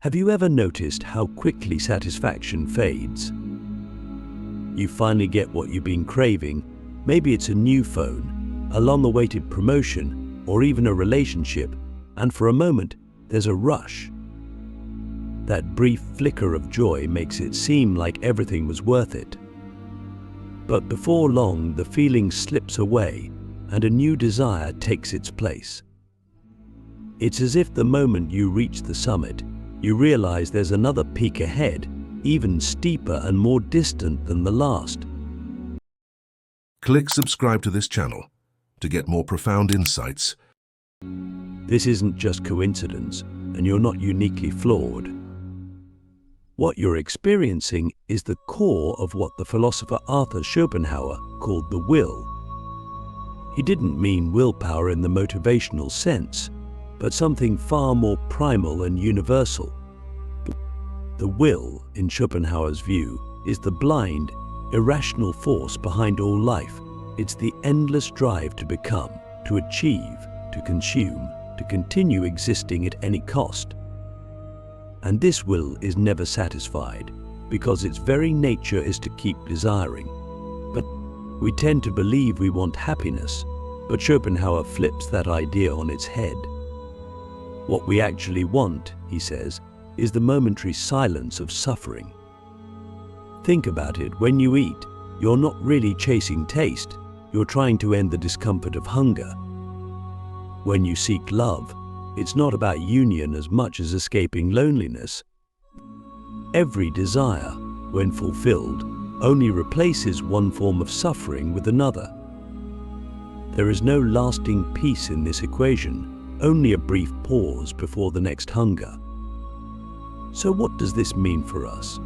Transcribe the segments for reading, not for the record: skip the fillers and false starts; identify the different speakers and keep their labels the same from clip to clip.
Speaker 1: Have you ever noticed how quickly satisfaction fades? You finally get what you've been craving. Maybe it's a new phone, a long-awaited promotion, or even a relationship, and for a moment, there's a rush. That brief flicker of joy makes it seem like everything was worth it. But before long, the feeling slips away, and a new desire takes its place. It's as if the moment you reach the summit, you realize there's another peak ahead, even steeper and more distant than the last.
Speaker 2: Click subscribe to this channel to get more profound insights.
Speaker 1: This isn't just coincidence, and you're not uniquely flawed. What you're experiencing is the core of what the philosopher Arthur Schopenhauer called the will. He didn't mean willpower in the motivational sense, but something far more primal and universal. The will, in Schopenhauer's view, is the blind, irrational force behind all life. It's the endless drive to become, to achieve, to consume, to continue existing at any cost. And this will is never satisfied, because its very nature is to keep desiring. But we tend to believe we want happiness, but Schopenhauer flips that idea on its head. What we actually want, he says, is the momentary silence of suffering. Think about it. When you eat, you're not really chasing taste, you're trying to end the discomfort of hunger. When you seek love, it's not about union as much as escaping loneliness. Every desire, when fulfilled, only replaces one form of suffering with another. There is no lasting peace in this equation, only a brief pause before the next hunger. So what does this mean for us?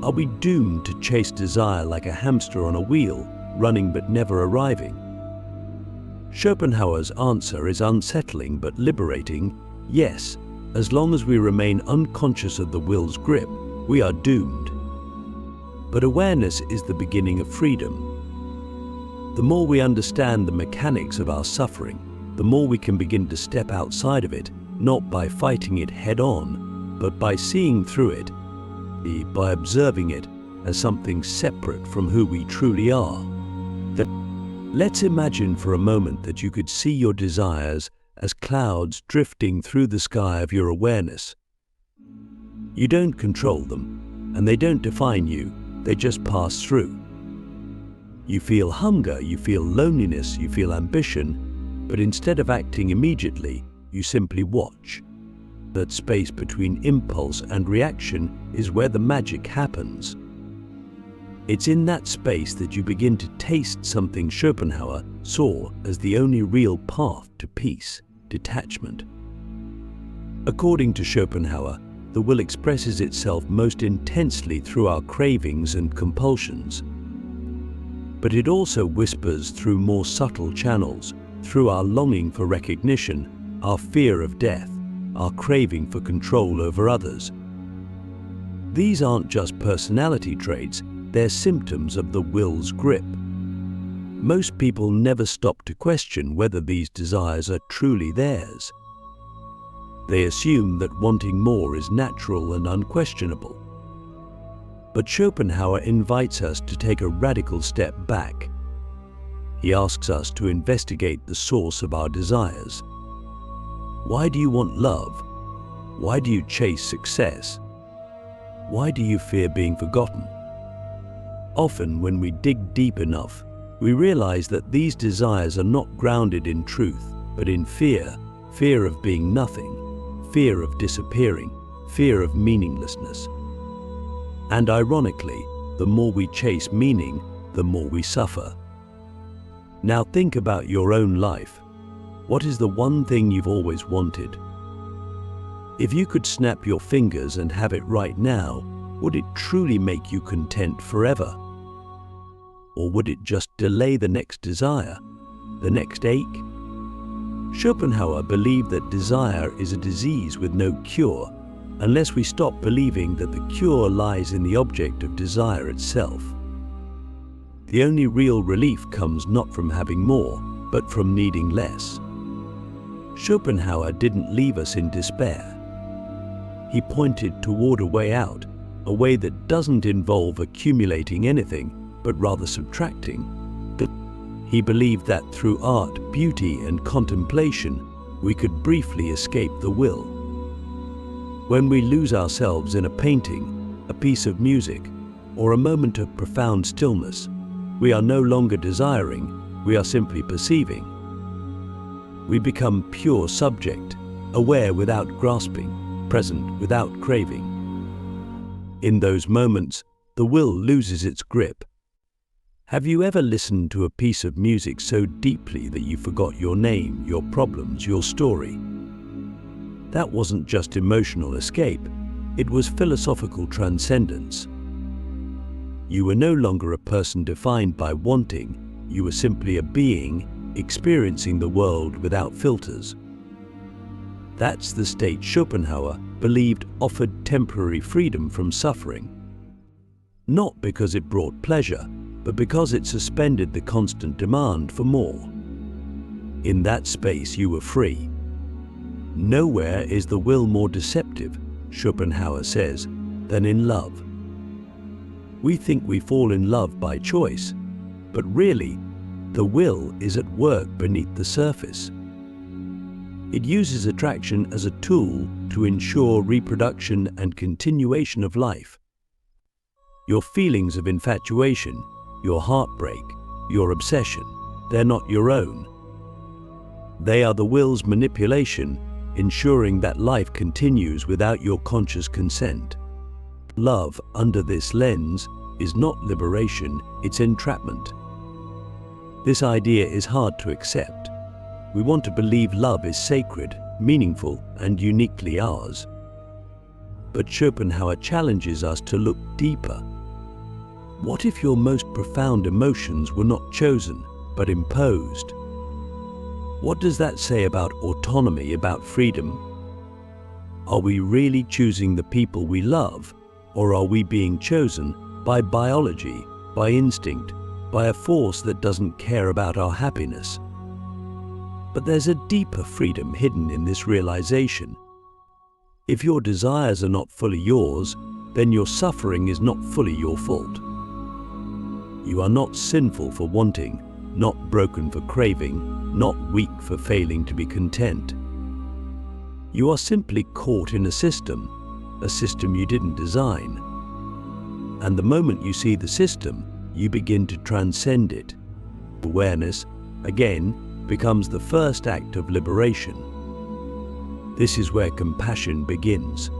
Speaker 1: Are we doomed to chase desire like a hamster on a wheel, running but never arriving? Schopenhauer's answer is unsettling but liberating. Yes, as long as we remain unconscious of the will's grip, we are doomed. But awareness is the beginning of freedom. The more we understand the mechanics of our suffering, the more we can begin to step outside of it, not by fighting it head-on, but by seeing through it, by observing it as something separate from who we truly are. Let's imagine for a moment that you could see your desires as clouds drifting through the sky of your awareness. You don't control them, and they don't define you, they just pass through. You feel hunger, you feel loneliness, you feel ambition, but instead of acting immediately, you simply watch. That space between impulse and reaction is where the magic happens. It's in that space that you begin to taste something Schopenhauer saw as the only real path to peace, detachment. According to Schopenhauer, the will expresses itself most intensely through our cravings and compulsions. But it also whispers through more subtle channels, through our longing for recognition, our fear of death, our craving for control over others. These aren't just personality traits, they're symptoms of the will's grip. Most people never stop to question whether these desires are truly theirs. They assume that wanting more is natural and unquestionable. But Schopenhauer invites us to take a radical step back. He asks us to investigate the source of our desires. Why do you want love? Why do you chase success? Why do you fear being forgotten? Often, when we dig deep enough, we realize that these desires are not grounded in truth, but in fear, fear of being nothing, fear of disappearing, fear of meaninglessness. And ironically, the more we chase meaning, the more we suffer. Now think about your own life. What is the one thing you've always wanted? If you could snap your fingers and have it right now, would it truly make you content forever? Or would it just delay the next desire, the next ache? Schopenhauer believed that desire is a disease with no cure, unless we stop believing that the cure lies in the object of desire itself. The only real relief comes not from having more, but from needing less. Schopenhauer didn't leave us in despair. He pointed toward a way out, a way that doesn't involve accumulating anything, but rather subtracting. He believed that through art, beauty, and contemplation, we could briefly escape the will. When we lose ourselves in a painting, a piece of music, or a moment of profound stillness, we are no longer desiring, we are simply perceiving. We become pure subject, aware without grasping, present without craving. In those moments, the will loses its grip. Have you ever listened to a piece of music so deeply that you forgot your name, your problems, your story? That wasn't just emotional escape, it was philosophical transcendence. You were no longer a person defined by wanting, you were simply a being, experiencing the world without filters. That's the state Schopenhauer believed offered temporary freedom from suffering. Not because it brought pleasure, but because it suspended the constant demand for more. In that space you were free. Nowhere is the will more deceptive, Schopenhauer says, than in love. We think we fall in love by choice, but really, the will is at work beneath the surface. It uses attraction as a tool to ensure reproduction and continuation of life. Your feelings of infatuation, your heartbreak, your obsession, they're not your own. They are the will's manipulation, ensuring that life continues without your conscious consent. Love, under this lens, is not liberation, it's entrapment. This idea is hard to accept. We want to believe love is sacred, meaningful, and uniquely ours. But Schopenhauer challenges us to look deeper. What if your most profound emotions were not chosen, but imposed? What does that say about autonomy, about freedom? Are we really choosing the people we love, or are we being chosen by biology, by instinct, by a force that doesn't care about our happiness? But there's a deeper freedom hidden in this realization. If your desires are not fully yours, then your suffering is not fully your fault. You are not sinful for wanting, not broken for craving, not weak for failing to be content. You are simply caught in a system you didn't design. And the moment you see the system, you begin to transcend it. Awareness, again, becomes the first act of liberation. This is where compassion begins.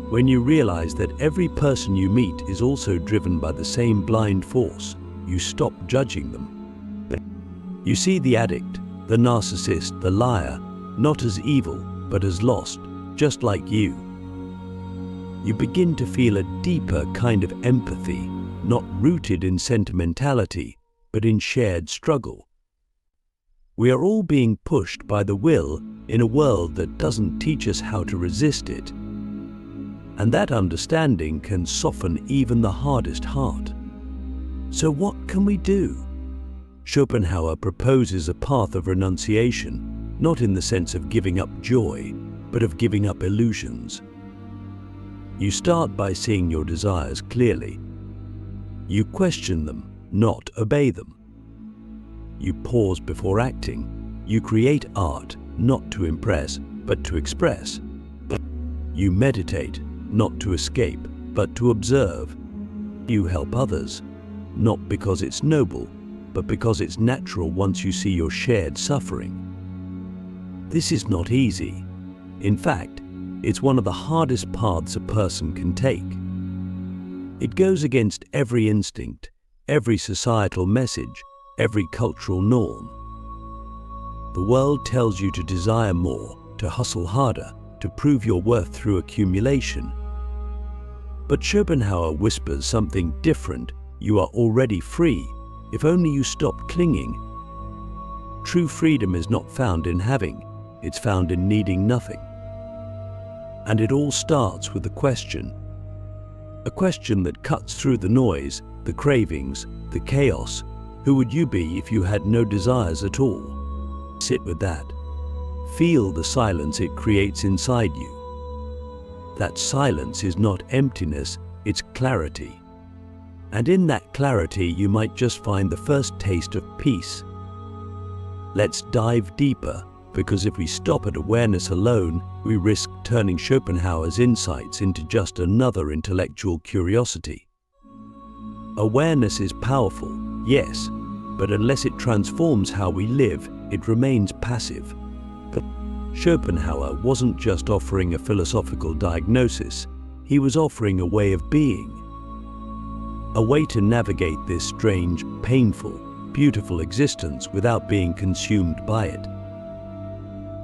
Speaker 1: When you realize that every person you meet is also driven by the same blind force, you stop judging them. You see the addict, the narcissist, the liar, not as evil, but as lost, just like you. You begin to feel a deeper kind of empathy, not rooted in sentimentality, but in shared struggle. We are all being pushed by the will in a world that doesn't teach us how to resist it. And that understanding can soften even the hardest heart. So what can we do? Schopenhauer proposes a path of renunciation, not in the sense of giving up joy, but of giving up illusions. You start by seeing your desires clearly. You question them, not obey them. You pause before acting. You create art, not to impress, but to express. You meditate, not to escape, but to observe. You help others, not because it's noble, but because it's natural once you see your shared suffering. This is not easy. In fact, it's one of the hardest paths a person can take. It goes against every instinct, every societal message, every cultural norm. The world tells you to desire more, to hustle harder, to prove your worth through accumulation. But Schopenhauer whispers something different. You are already free, if only you stop clinging. True freedom is not found in having, it's found in needing nothing. And it all starts with a question that cuts through the noise, the cravings, the chaos. Who would you be if you had no desires at all? Sit with that. Feel the silence it creates inside you. That silence is not emptiness, it's clarity. And in that clarity, you might just find the first taste of peace. Let's dive deeper, because if we stop at awareness alone, we risk turning Schopenhauer's insights into just another intellectual curiosity. Awareness is powerful, yes, but unless it transforms how we live, it remains passive. But Schopenhauer wasn't just offering a philosophical diagnosis, he was offering a way of being. A way to navigate this strange, painful, beautiful existence without being consumed by it.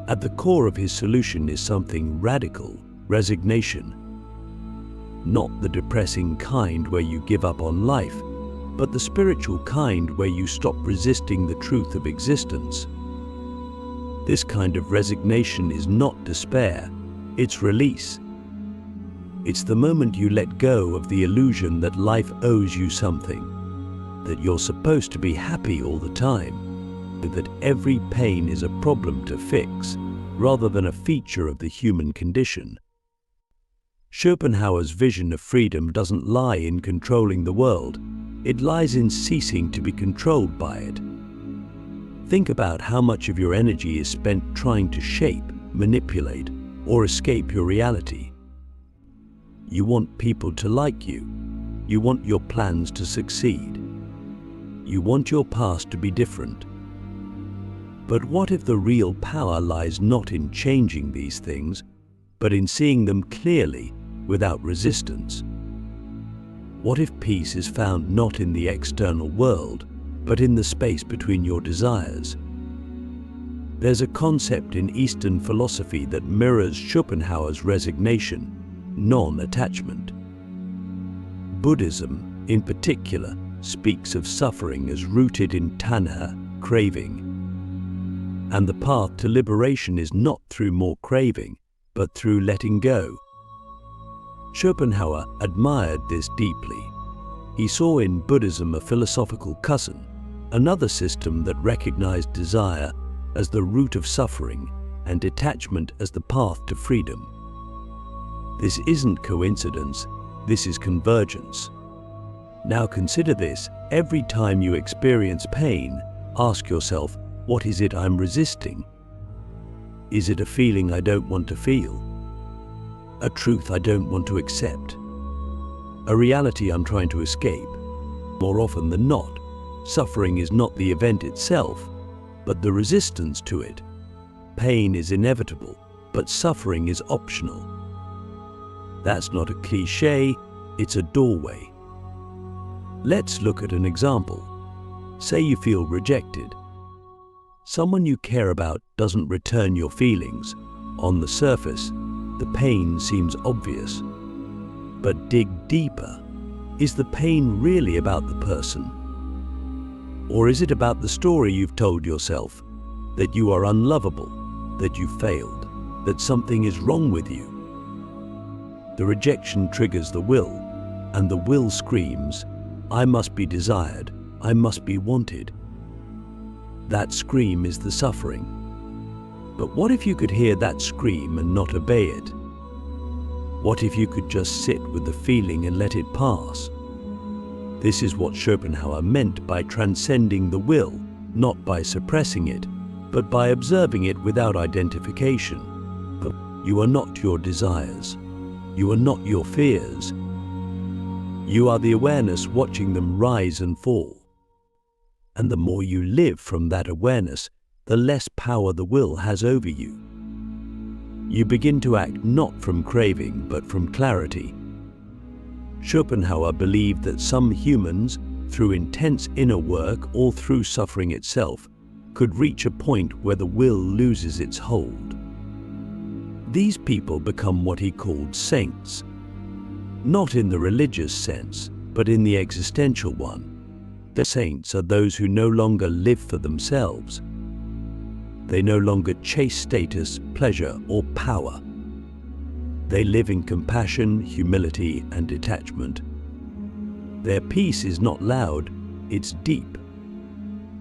Speaker 1: At the core of his solution is something radical: resignation. Not the depressing kind where you give up on life, but the spiritual kind where you stop resisting the truth of existence. This kind of resignation is not despair, it's release. It's the moment you let go of the illusion that life owes you something, that you're supposed to be happy all the time, that every pain is a problem to fix, rather than a feature of the human condition. Schopenhauer's vision of freedom doesn't lie in controlling the world, it lies in ceasing to be controlled by it. Think about how much of your energy is spent trying to shape, manipulate, or escape your reality. You want people to like you. You want your plans to succeed. You want your past to be different. But what if the real power lies not in changing these things, but in seeing them clearly, without resistance? What if peace is found not in the external world, but in the space between your desires? There's a concept in Eastern philosophy that mirrors Schopenhauer's resignation: non-attachment. Buddhism, in particular, speaks of suffering as rooted in tanha, craving. And the path to liberation is not through more craving, but through letting go. Schopenhauer admired this deeply. He saw in Buddhism a philosophical cousin, another system that recognized desire as the root of suffering and detachment as the path to freedom. This isn't coincidence, this is convergence. Now consider this: every time you experience pain, ask yourself, what is it I'm resisting? Is it a feeling I don't want to feel? A truth I don't want to accept? A reality I'm trying to escape? More often than not, suffering is not the event itself, but the resistance to it. Pain is inevitable, but suffering is optional. That's not a cliché, it's a doorway. Let's look at an example. Say you feel rejected. Someone you care about doesn't return your feelings. On the surface, the pain seems obvious. But dig deeper. Is the pain really about the person? Or is it about the story you've told yourself? That you are unlovable, that you failed, that something is wrong with you? The rejection triggers the will, and the will screams, I must be desired, I must be wanted. That scream is the suffering. But what if you could hear that scream and not obey it? What if you could just sit with the feeling and let it pass? This is what Schopenhauer meant by transcending the will, not by suppressing it, but by observing it without identification. But you are not your desires. You are not your fears. You are the awareness watching them rise and fall. And the more you live from that awareness, the less power the will has over you. You begin to act not from craving, but from clarity. Schopenhauer believed that some humans, through intense inner work or through suffering itself, could reach a point where the will loses its hold. These people become what he called saints. Not in the religious sense, but in the existential one. The saints are those who no longer live for themselves. They no longer chase status, pleasure, or power. They live in compassion, humility, and detachment. Their peace is not loud, it's deep.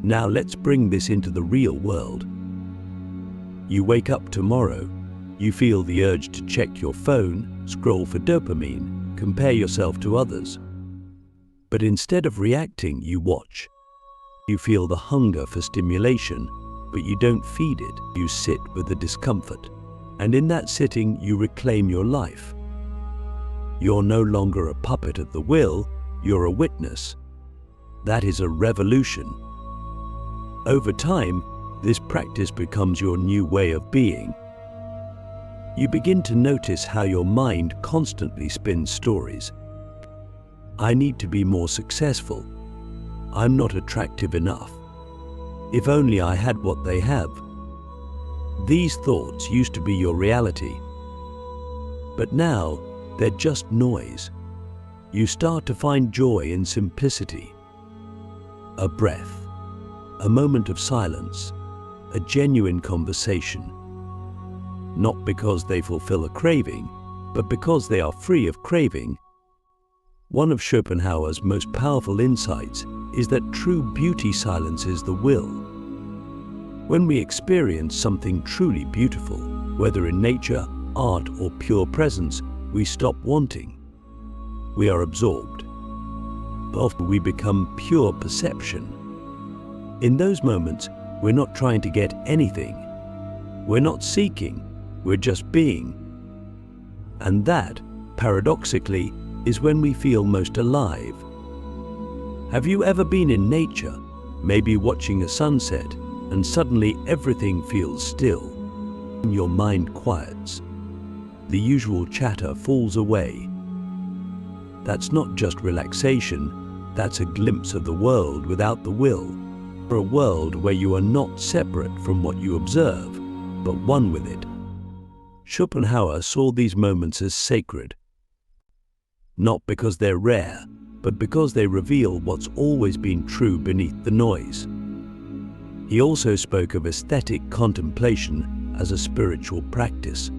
Speaker 1: Now let's bring this into the real world. You wake up tomorrow, you feel the urge to check your phone, scroll for dopamine, compare yourself to others. But instead of reacting, you watch. You feel the hunger for stimulation, but you don't feed it. You sit with the discomfort. And in that sitting, you reclaim your life. You're no longer a puppet at the will, you're a witness. That is a revolution. Over time, this practice becomes your new way of being. You begin to notice how your mind constantly spins stories. I need to be more successful. I'm not attractive enough. If only I had what they have. These thoughts used to be your reality. But now, they're just noise. You start to find joy in simplicity. A breath, a moment of silence, a genuine conversation. Not because they fulfill a craving, but because they are free of craving. One of Schopenhauer's most powerful insights is that true beauty silences the will. When we experience something truly beautiful, whether in nature, art, or pure presence, we stop wanting. We are absorbed. Often we become pure perception. In those moments, we're not trying to get anything. We're not seeking, we're just being. And that, paradoxically, is when we feel most alive. Have you ever been in nature, maybe watching a sunset, and suddenly everything feels still? Your mind quiets. The usual chatter falls away. That's not just relaxation, that's a glimpse of the world without the will. A world where you are not separate from what you observe, but one with it. Schopenhauer saw these moments as sacred. Not because they're rare, but because they reveal what's always been true beneath the noise. He also spoke of aesthetic contemplation as a spiritual practice.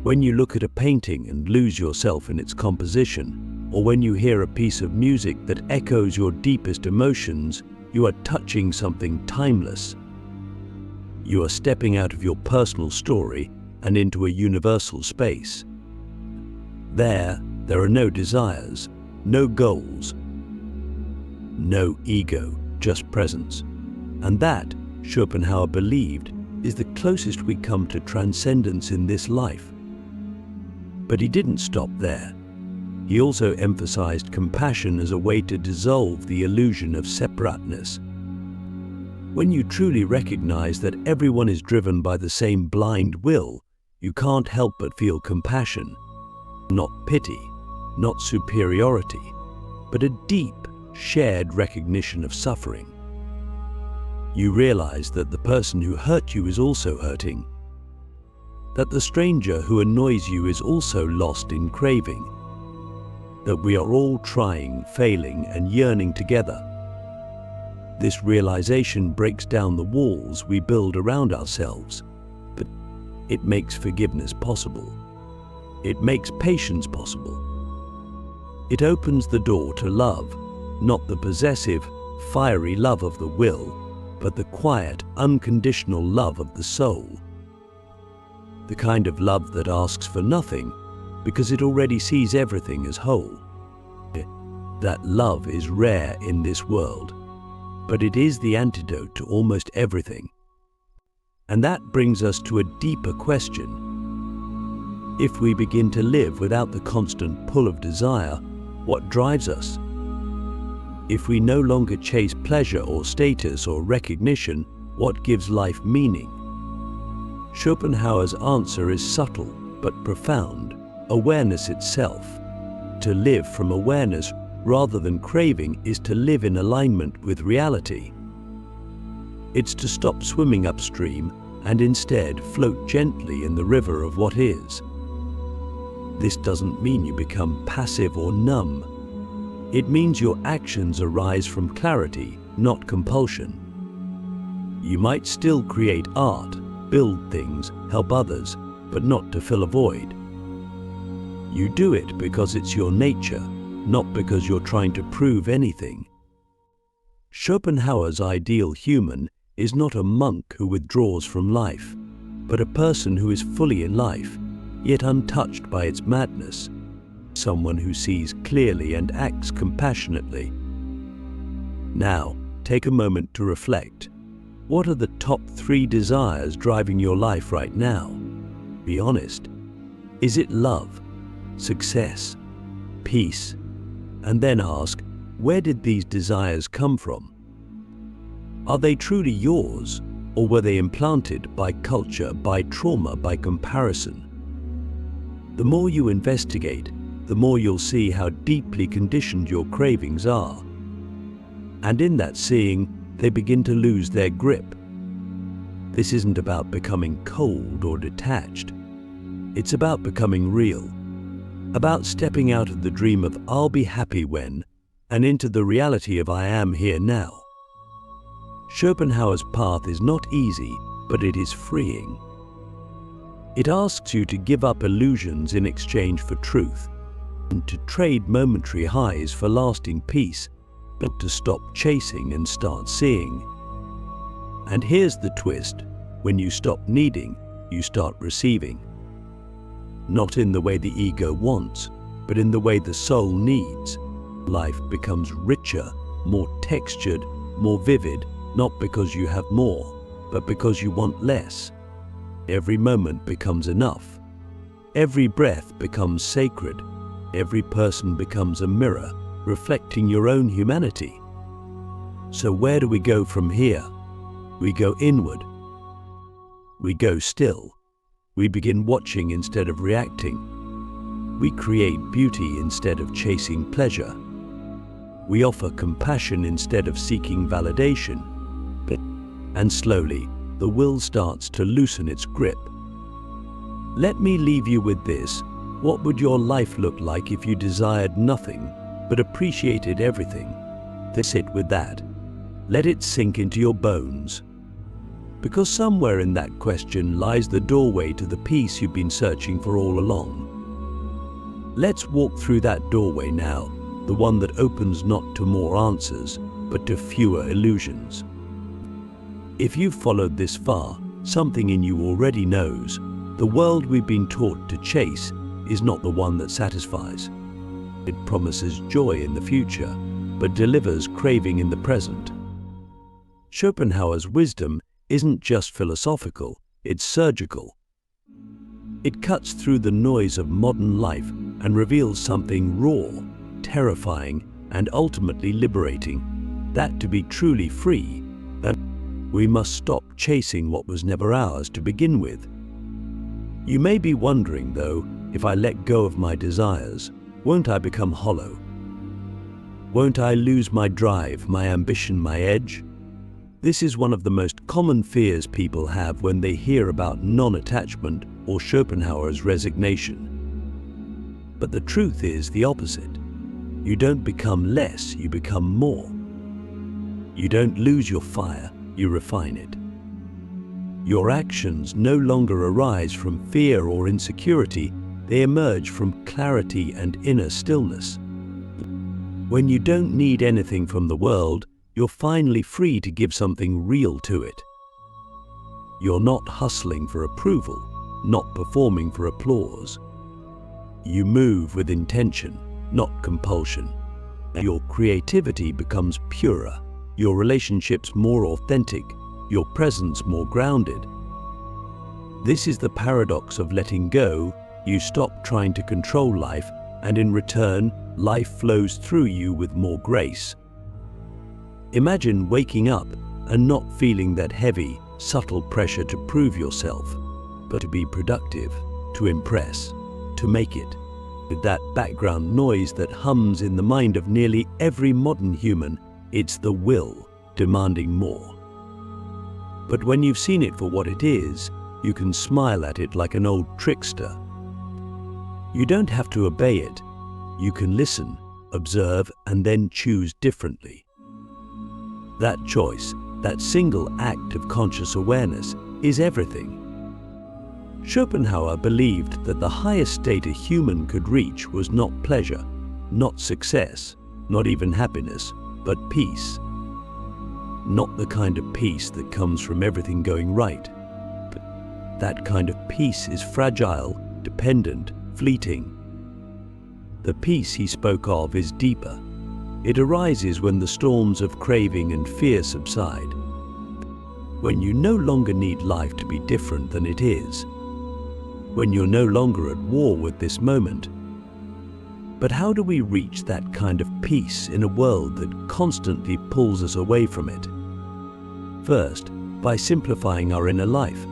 Speaker 1: When you look at a painting and lose yourself in its composition, or when you hear a piece of music that echoes your deepest emotions, you are touching something timeless. You are stepping out of your personal story and into a universal space. There are no desires, no goals, no ego, just presence. And that, Schopenhauer believed, is the closest we come to transcendence in this life. But he didn't stop there. He also emphasized compassion as a way to dissolve the illusion of separateness. When you truly recognize that everyone is driven by the same blind will, you can't help but feel compassion. Not pity, not superiority, but a deep, shared recognition of suffering. You realize that the person who hurt you is also hurting, that the stranger who annoys you is also lost in craving, that we are all trying, failing, and yearning together. This realization breaks down the walls we build around ourselves, but it makes forgiveness possible. It makes patience possible. It opens the door to love, not the possessive, fiery love of the will, but the quiet, unconditional love of the soul. The kind of love that asks for nothing because it already sees everything as whole. That love is rare in this world, but it is the antidote to almost everything. And that brings us to a deeper question. If we begin to live without the constant pull of desire, what drives us? If we no longer chase pleasure or status or recognition, what gives life meaning? Schopenhauer's answer is subtle but profound: awareness itself. To live from awareness rather than craving is to live in alignment with reality. It's to stop swimming upstream and instead float gently in the river of what is. This doesn't mean you become passive or numb. It means your actions arise from clarity, not compulsion. You might still create art, build things, help others, but not to fill a void. You do it because it's your nature, not because you're trying to prove anything. Schopenhauer's ideal human is not a monk who withdraws from life, but a person who is fully in life, yet untouched by its madness, someone who sees clearly and acts compassionately. Now, take a moment to reflect. What are the top 3 desires driving your life right now? Be honest. Is it love, success, peace? And then ask, where did these desires come from? Are they truly yours, or were they implanted by culture, by trauma, by comparison? The more you investigate, the more you'll see how deeply conditioned your cravings are. And in that seeing, they begin to lose their grip. This isn't about becoming cold or detached. It's about becoming real, about stepping out of the dream of I'll be happy when, and into the reality of I am here now. Schopenhauer's path is not easy, but it is freeing. It asks you to give up illusions in exchange for truth, and to trade momentary highs for lasting peace, but to stop chasing and start seeing. And here's the twist: when you stop needing, you start receiving. Not in the way the ego wants, but in the way the soul needs. Life becomes richer, more textured, more vivid, not because you have more, but because you want less. Every moment becomes enough. Every breath becomes sacred. Every person becomes a mirror, reflecting your own humanity. So where do we go from here? We go inward. We go still. We begin watching instead of reacting. We create beauty instead of chasing pleasure. We offer compassion instead of seeking validation. And slowly, the will starts to loosen its grip. Let me leave you with this. What would your life look like if you desired nothing, but appreciated everything? Sit with that. Let it sink into your bones. Because somewhere in that question lies the doorway to the peace you've been searching for all along. Let's walk through that doorway now, the one that opens not to more answers, but to fewer illusions. If you've followed this far, something in you already knows. The world we've been taught to chase is not the one that satisfies. It promises joy in the future, but delivers craving in the present. Schopenhauer's wisdom isn't just philosophical, it's surgical. It cuts through the noise of modern life and reveals something raw, terrifying, and ultimately liberating. That to be truly free, we must stop chasing what was never ours to begin with. You may be wondering, though, if I let go of my desires, won't I become hollow? Won't I lose my drive, my ambition, my edge? This is one of the most common fears people have when they hear about non-attachment or Schopenhauer's resignation. But the truth is the opposite. You don't become less, you become more. You don't lose your fire, you refine it. Your actions no longer arise from fear or insecurity, they emerge from clarity and inner stillness. When you don't need anything from the world, you're finally free to give something real to it. You're not hustling for approval, not performing for applause. You move with intention, not compulsion. Your creativity becomes purer, your relationships more authentic, your presence more grounded. This is the paradox of letting go. You stop trying to control life, and in return, life flows through you with more grace. Imagine waking up and not feeling that heavy, subtle pressure to prove yourself, but to be productive, to impress, to make it. With that background noise that hums in the mind of nearly every modern human, it's the will demanding more. But when you've seen it for what it is, you can smile at it like an old trickster. You don't have to obey it. You can listen, observe, and then choose differently. That choice, that single act of conscious awareness, is everything. Schopenhauer believed that the highest state a human could reach was not pleasure, not success, not even happiness, but peace. Not the kind of peace that comes from everything going right, but that kind of peace is fragile, dependent, fleeting. The peace he spoke of is deeper. It arises when the storms of craving and fear subside, when you no longer need life to be different than it is, when you're no longer at war with this moment. But how do we reach that kind of peace in a world that constantly pulls us away from it? First, by simplifying our inner life,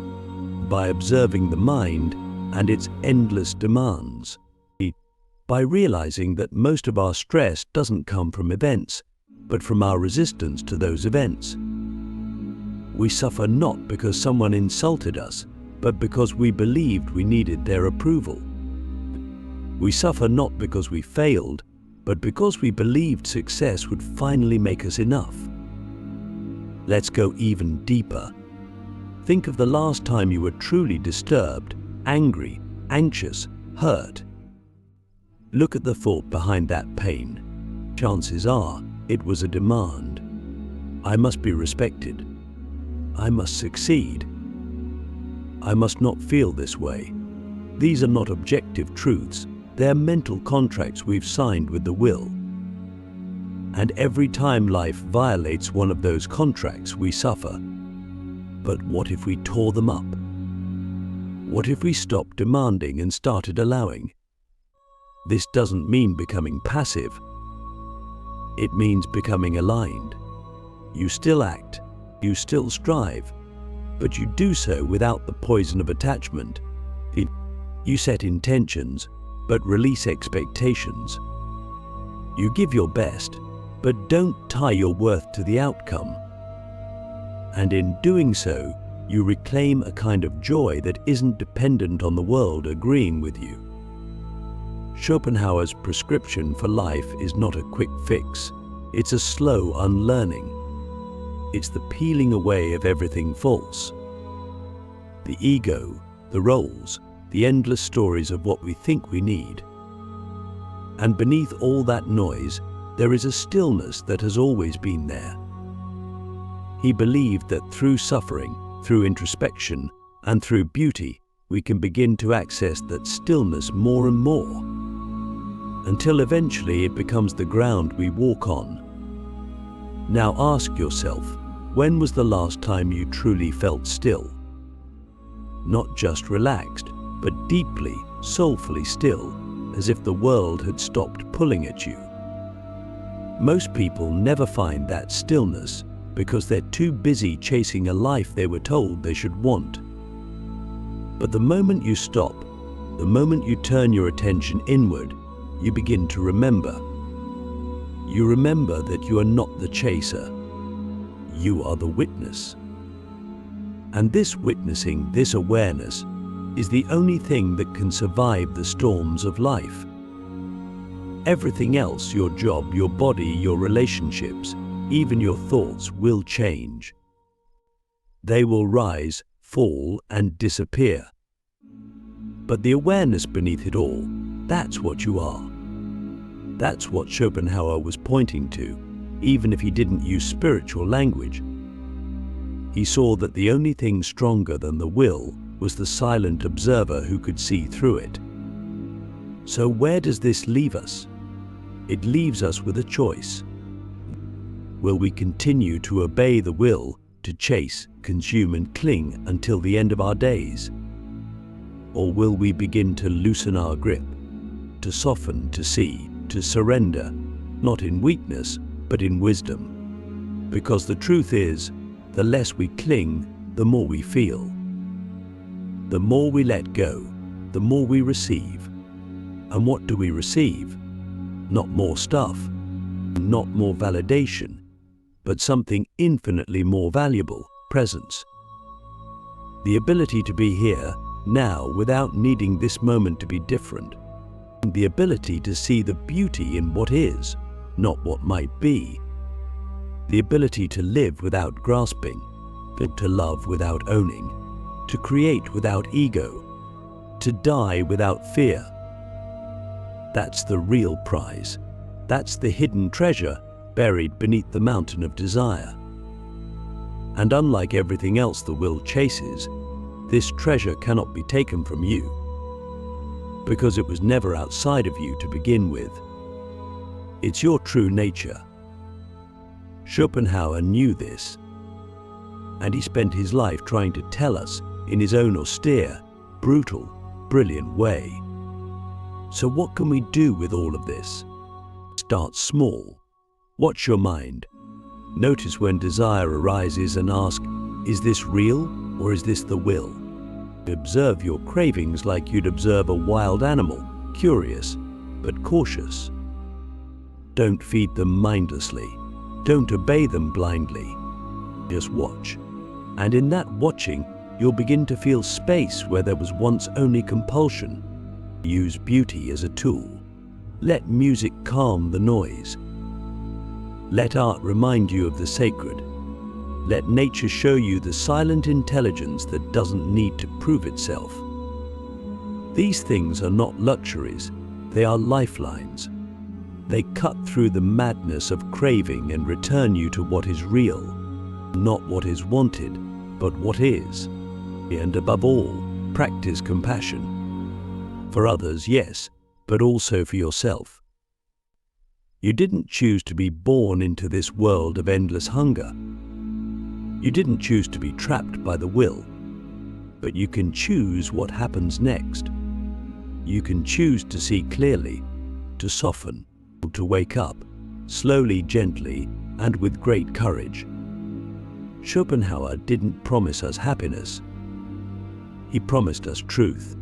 Speaker 1: by observing the mind and its endless demands, by realizing that most of our stress doesn't come from events, but from our resistance to those events. We suffer not because someone insulted us, but because we believed we needed their approval. We suffer not because we failed, but because we believed success would finally make us enough. Let's go even deeper. Think of the last time you were truly disturbed, angry, anxious, hurt. Look at the thought behind that pain. Chances are it was a demand. I must be respected. I must succeed. I must not feel this way. These are not objective truths. They're mental contracts we've signed with the will. And every time life violates one of those contracts, we suffer. But what if we tore them up? What if we stopped demanding and started allowing? This doesn't mean becoming passive. It means becoming aligned. You still act, you still strive, but you do so without the poison of attachment. You set intentions, but release expectations. You give your best, but don't tie your worth to the outcome. And in doing so, you reclaim a kind of joy that isn't dependent on the world agreeing with you. Schopenhauer's prescription for life is not a quick fix. It's a slow unlearning. It's the peeling away of everything false. The ego, the roles, the endless stories of what we think we need. And beneath all that noise, there is a stillness that has always been there. He believed that through suffering, through introspection, and through beauty, we can begin to access that stillness more and more, until eventually it becomes the ground we walk on. Now ask yourself, when was the last time you truly felt still? Not just relaxed, but deeply, soulfully still, as if the world had stopped pulling at you. Most people never find that stillness because they're too busy chasing a life they were told they should want. But the moment you stop, the moment you turn your attention inward, you begin to remember. You remember that you are not the chaser. You are the witness. And this witnessing, this awareness, is the only thing that can survive the storms of life. Everything else, your job, your body, your relationships, even your thoughts will change. They will rise, fall, and disappear. But the awareness beneath it all, that's what you are. That's what Schopenhauer was pointing to, even if he didn't use spiritual language. He saw that the only thing stronger than the will was the silent observer who could see through it. So where does this leave us? It leaves us with a choice. Will we continue to obey the will, to chase, consume, and cling until the end of our days? Or will we begin to loosen our grip, to soften, to see, to surrender, not in weakness, but in wisdom? Because the truth is, the less we cling, the more we feel. The more we let go, the more we receive. And what do we receive? Not more stuff, not more validation, but something infinitely more valuable, presence. The ability to be here, now, without needing this moment to be different. The ability to see the beauty in what is, not what might be. The ability to live without grasping, to love without owning, to create without ego, to die without fear. That's the real prize. That's the hidden treasure buried beneath the mountain of desire. And unlike everything else the will chases, this treasure cannot be taken from you. because it was never outside of you to begin with. It's your true nature. Schopenhauer knew this, and he spent his life trying to tell us in his own austere, brutal, brilliant way. So what can we do with all of this? Start small. Watch your mind. Notice when desire arises and ask, is this real or is this the will? Observe your cravings like you'd observe a wild animal, curious but cautious. Don't feed them mindlessly. Don't obey them blindly. Just watch. And in that watching, you'll begin to feel space where there was once only compulsion. Use beauty as a tool. Let music calm the noise. Let art remind you of the sacred. Let nature show you the silent intelligence that doesn't need to prove itself. These things are not luxuries, they are lifelines. They cut through the madness of craving and return you to what is real, not what is wanted, but what is. And above all, practice compassion. For others, yes, but also for yourself. You didn't choose to be born into this world of endless hunger. You didn't choose to be trapped by the will, but you can choose what happens next. You can choose to see clearly, to soften, to wake up, slowly, gently, and with great courage. Schopenhauer didn't promise us happiness. He promised us truth.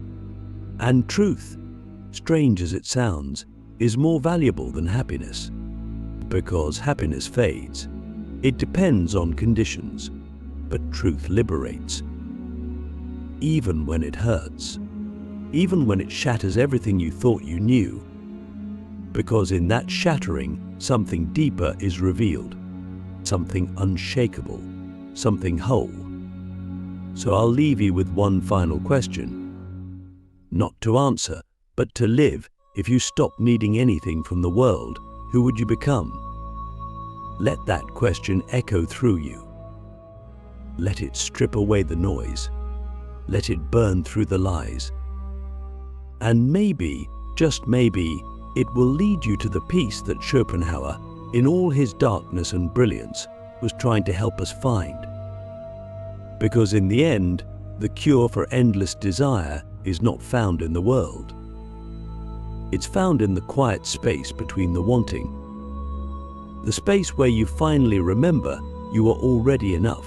Speaker 1: And truth, strange as it sounds, is more valuable than happiness. Because happiness fades. It depends on conditions, but truth liberates. Even when it hurts. Even when it shatters everything you thought you knew. Because in that shattering, something deeper is revealed. Something unshakable. Something whole. So I'll leave you with one final question. Not to answer, but to live. If you stopped needing anything from the world, who would you become? Let that question echo through you. Let it strip away the noise. Let it burn through the lies. And maybe, just maybe, it will lead you to the peace that Schopenhauer, in all his darkness and brilliance, was trying to help us find. Because in the end, the cure for endless desire is not found in the world. It's found in the quiet space between the wanting. The space where you finally remember you are already enough.